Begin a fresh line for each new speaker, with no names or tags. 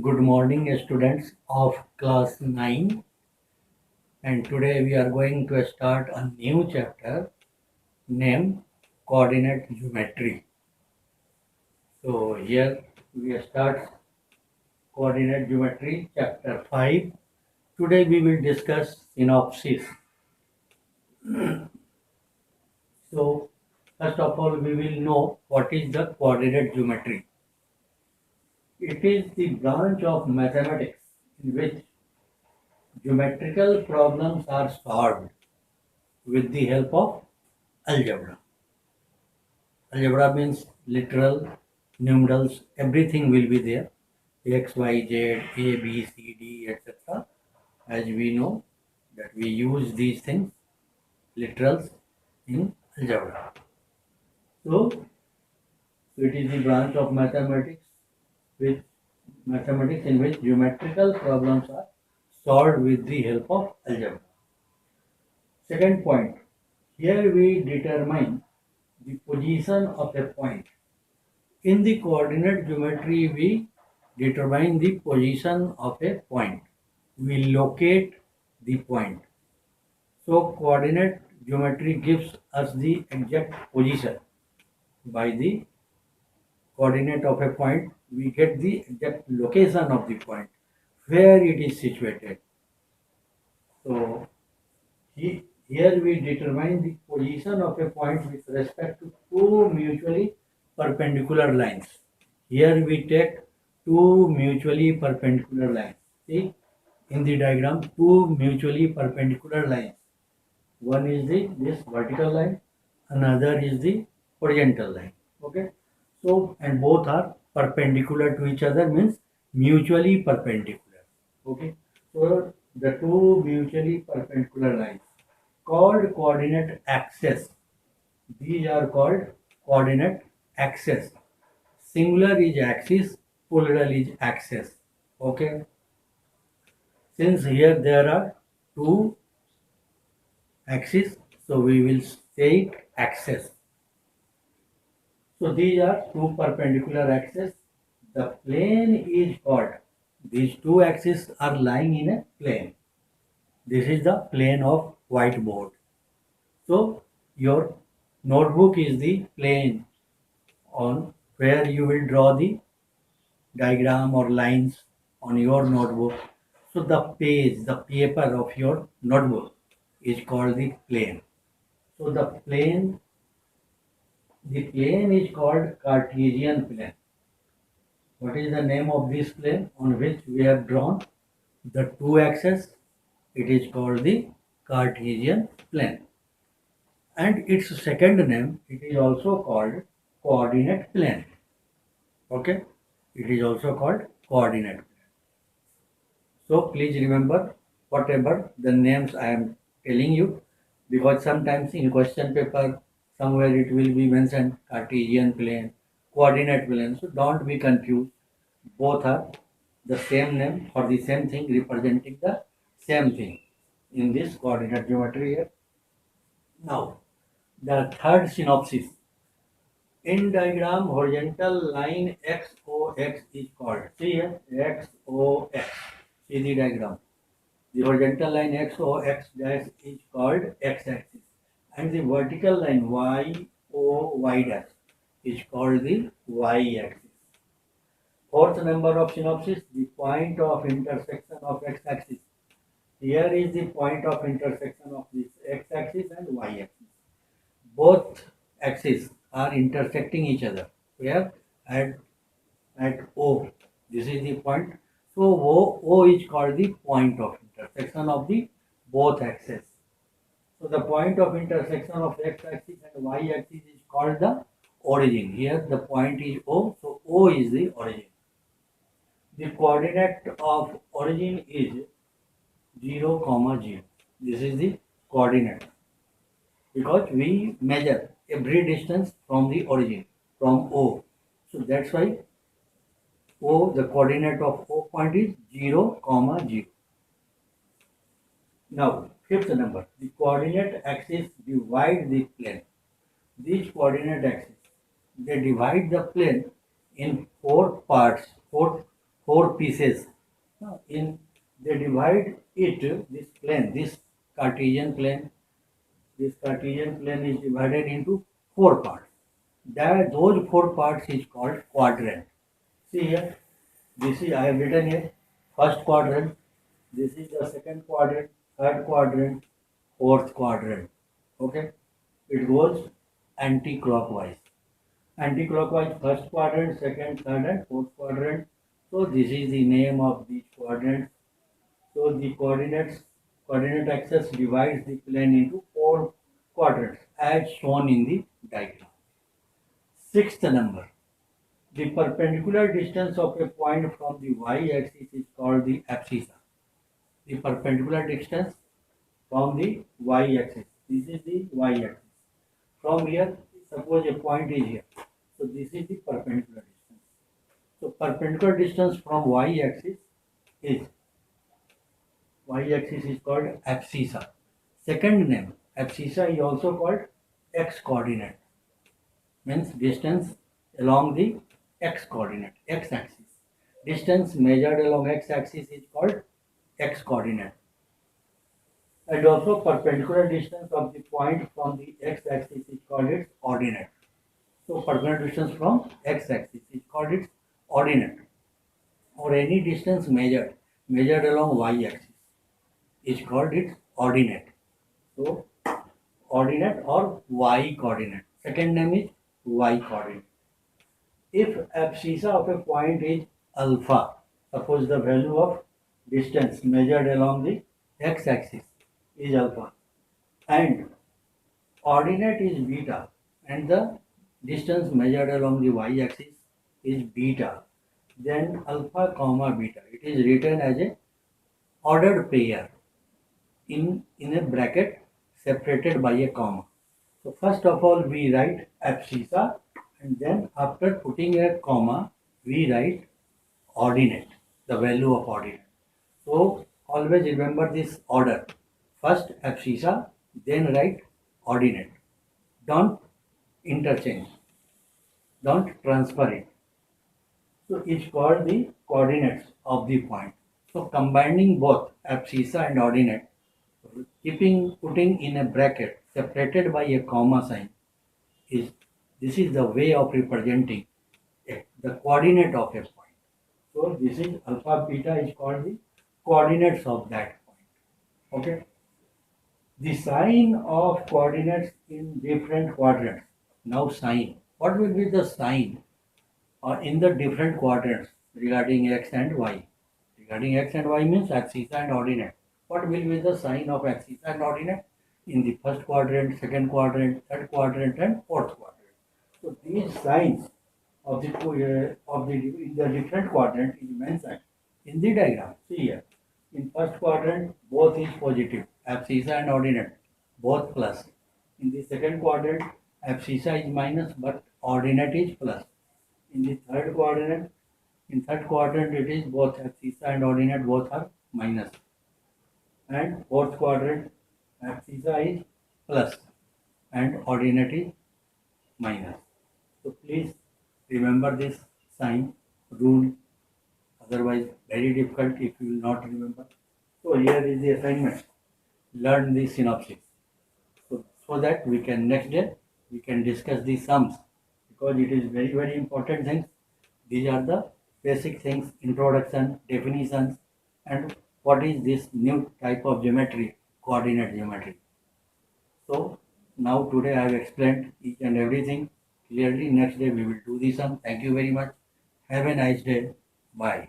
Good morning, students of class 9. And today we are going to start a new chapter named Coordinate Geometry. So, here we start Coordinate Geometry, chapter 5. Today we will discuss synopsis. So, first of all, we will know what is the coordinate geometry. It is the branch of mathematics in which geometrical problems are solved with the help of algebra. Algebra means literal, numerals, everything will be there. X, Y, Z, A, B, C, D, etc. As we know that we use these things, literals, in algebra. So it is the branch of which mathematics in which geometrical problems are solved with the help of algebra. Second point, here we determine the position of a point. In the coordinate geometry, we determine the position of a point. We locate the point. So, coordinate geometry gives us the exact position. By the coordinate of a point, we get the exact location of the point, where it is situated. So, here we determine the position of a point with respect to two mutually perpendicular lines. Here we take two mutually perpendicular lines. See, in the diagram, two mutually perpendicular lines. One is this vertical line, another is the horizontal line. Okay. So, and both are perpendicular to each other, means mutually perpendicular. Okay. So, the two mutually perpendicular lines called coordinate axes. These are called coordinate axes. Singular is axis, plural is axis. Okay. Since here there are two axes, so we will say it axis. So these are two perpendicular axes. The plane is called. These two axes are lying in a plane. This is the plane of whiteboard. So your notebook is the plane on where you will draw the diagram or lines on your notebook. So the page, the paper of your notebook is called the plane. So the plane is called Cartesian plane. What is the name of this plane on which we have drawn the two axes? It is called the Cartesian plane. And its second name, it is also called coordinate plane. Okay, it is also called coordinate plane. So please remember whatever the names I am telling you, because sometimes in question paper somewhere it will be mentioned Cartesian plane, coordinate plane. So don't be confused. Both are the same name for the same thing, representing the same thing in this coordinate geometry here. Now, the third synopsis. In diagram, horizontal line XOX is called. See here, XOX. See the diagram. The horizontal line XOX dash is called x-axis, and the vertical line YOY dash is called the y-axis. Fourth number of synopsis, the point of intersection of x-axis. Here is the point of intersection of this x-axis and y-axis. Both axes are intersecting each other. Where? At O. This is the point. So O is called the point of intersection of the both axes. So the point of intersection of x-axis and y-axis is called the origin. Here the point is O, so O is the origin. The coordinate of origin is 0, 0. This is the coordinate, because we measure every distance from the origin, from O. So that's why O, the coordinate of O point is 0, 0. Now, fifth number, the coordinate axis divide the plane. These coordinate axes, they divide the plane in four parts, four 4 pieces. In they divide it, this plane, this Cartesian plane is divided into 4 parts. Those 4 parts is called quadrant. See here, this is I have written here first quadrant, this is the second quadrant, third quadrant, fourth quadrant. Okay, it goes anti-clockwise. Anti-clockwise, first quadrant, second, third, and fourth quadrant. So this is the name of these quadrants. So the coordinate axis divides the plane into 4 quadrants as shown in the diagram. Sixth number. The perpendicular distance of a point from the y-axis is called the abscissa. The perpendicular distance from the y-axis. This is the y-axis. From here, suppose a point is here. So this is the perpendicular distance. So perpendicular distance from y-axis is called abscissa. Second name, abscissa is also called x-coordinate. Means distance along the x-coordinate, x-axis. Distance measured along x-axis is called x-coordinate. And also perpendicular distance of the point from the x-axis is called its ordinate. So perpendicular distance from x-axis is called its ordinate. Or any distance measured along y-axis is called its ordinate. So ordinate or y coordinate. Second name is y coordinate. If abscissa of a point is alpha, suppose the value of distance measured along the x-axis is alpha and ordinate is beta and the distance measured along the y-axis is beta, then alpha comma beta, it is written as a ordered pair in a bracket separated by a comma. So first of all we write abscissa and then after putting a comma we write ordinate, the value of ordinate. So always remember this order. First abscissa, then write ordinate. Don't interchange. Don't transfer it. So it's called the coordinates of the point. So combining both abscissa and ordinate, putting in a bracket separated by a comma sign, this is the way of representing the coordinate of a point. So this is alpha beta is called the coordinates of that point. Okay. The sign of coordinates in different quadrants. Now sign. What will be the sign in the different quadrants regarding x and y? Regarding x and y means abscissa and ordinate. What will be the sign of abscissa and ordinate in the first quadrant, second quadrant, third quadrant, and fourth quadrant? So these signs of the in the different quadrant is mentioned in the diagram. See here. In first quadrant, both is positive, abscissa and ordinate, both plus. In the second quadrant, abscissa is minus, but ordinate is plus. In the third quadrant, it is both abscissa and ordinate, both are minus. And fourth quadrant, abscissa is plus and ordinate is minus. So please remember this sign, rule. Otherwise, very difficult if you will not remember. So here is the assignment. Learn the synopsis. So that we can next day we can discuss the sums because it is very very important things. These are the basic things: introduction, definitions, and what is this new type of geometry, coordinate geometry. So now today I have explained each and everything clearly. Next day we will do the sum. Thank you very much. Have a nice day. Bye.